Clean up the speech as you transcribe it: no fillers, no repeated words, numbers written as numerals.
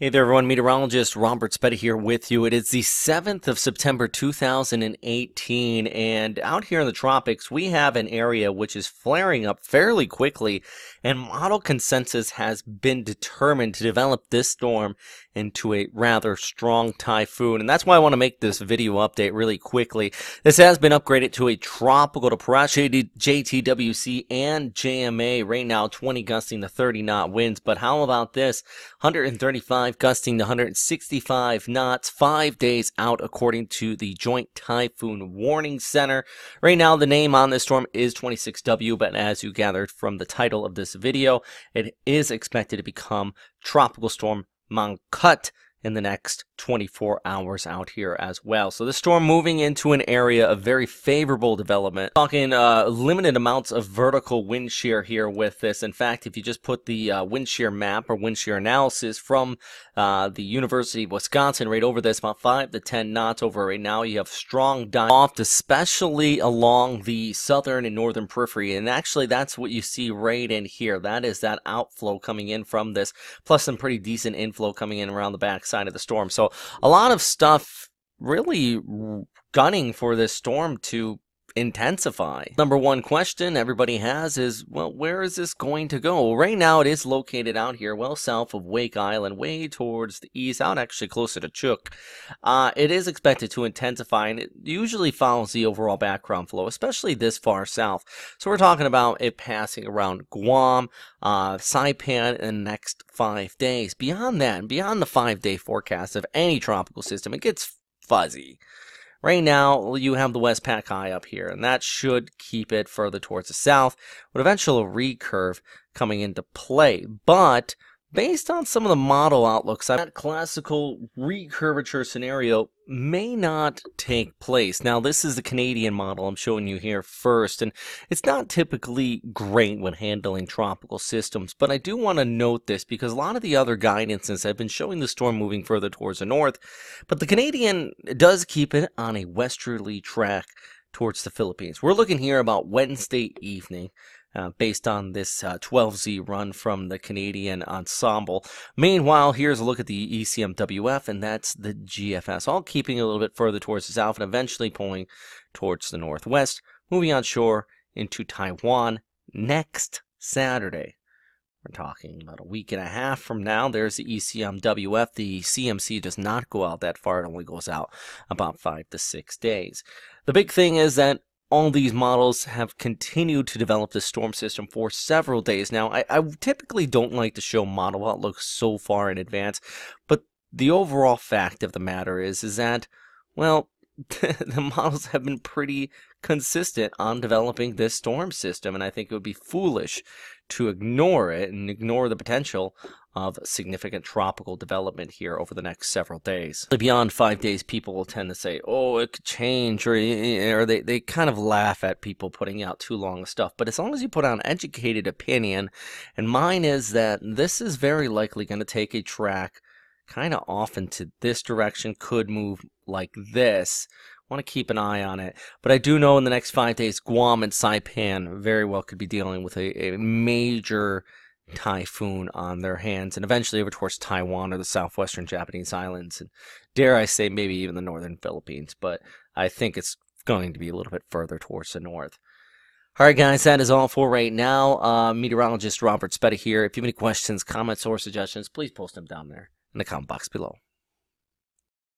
Hey there, everyone. Meteorologist Robert Spetta here with you. It is the 7th of September 2018, and out here in the tropics, we have an area which is flaring up fairly quickly, and model consensus has been determined to develop this storm into a rather strong typhoon, and that's why I want to make this video update really quickly. This has been upgraded to a tropical depression, JTWC and JMA. Right now, 20 gusting to 30 knot winds, but how about this? 135 gusting to 165 knots, 5 days out according to the Joint Typhoon Warning Center. Right now, the name on this storm is 26W, but as you gathered from the title of this video, it is expected to become Tropical Storm Mangkhut in the next 24 hours out here as well. So the storm moving into an area of very favorable development. Talking limited amounts of vertical wind shear here with this. In fact, if you just put the wind shear map or wind shear analysis from the University of Wisconsin right over this, about 5 to 10 knots over right now, you have strong aloft, especially along the southern and northern periphery. And actually, that's what you see right in here. That is that outflow coming in from this, plus some pretty decent inflow coming in around the back side of the storm. So a lot of stuff really gunning for this storm to intensify. Number one question everybody has is, well, where is this going to go? Well, right now it is located out here well south of Wake Island, way towards the east, out actually closer to Chuuk. It is expected to intensify, and it usually follows the overall background flow, especially this far south. So we're talking about it passing around Guam, Saipan in the next 5 days. Beyond that, beyond the 5-day forecast of any tropical system, it gets fuzzy. Right now, you have the West Pac High up here, and that should keep it further towards the south, with eventual recurve coming into play. But based on some of the model outlooks, that classical recurvature scenario may not take place. Now, this is the Canadian model I'm showing you here first, and it's not typically great when handling tropical systems, but I do want to note this because a lot of the other guidances have been showing the storm moving further towards the north, but the Canadian does keep it on a westerly track towards the Philippines. We're looking here about Wednesday evening. Based on this 12Z run from the Canadian ensemble. Meanwhile, here's a look at the ECMWF, and that's the GFS, all keeping a little bit further towards the south and eventually pulling towards the northwest, moving on shore into Taiwan next Saturday. We're talking about a week and a half from now. There's the ECMWF. The CMC does not go out that far. It only goes out about 5 to 6 days. The big thing is that all these models have continued to develop this storm system for several days now. I typically don't like to show model outlooks so far in advance, but the overall fact of the matter is that, well, the models have been pretty consistent on developing this storm system, and I think it would be foolish to ignore it and ignore the potential of significant tropical development here over the next several days. Beyond 5 days, people will tend to say, oh, it could change, or they kind of laugh at people putting out too long of stuff. But as long as you put out an educated opinion, and mine is that this is very likely going to take a track kind of off into this direction, could move like this. Want to keep an eye on it, but I do know in the next 5 days, Guam and Saipan very well could be dealing with a major typhoon on their hands, and eventually over towards Taiwan or the southwestern Japanese islands, and dare I say maybe even the northern Philippines, but I think it's going to be a little bit further towards the north. Alright guys, that is all for right now. Meteorologist Robert Spetta here. If you have any questions, comments, or suggestions, please post them down there in the comment box below.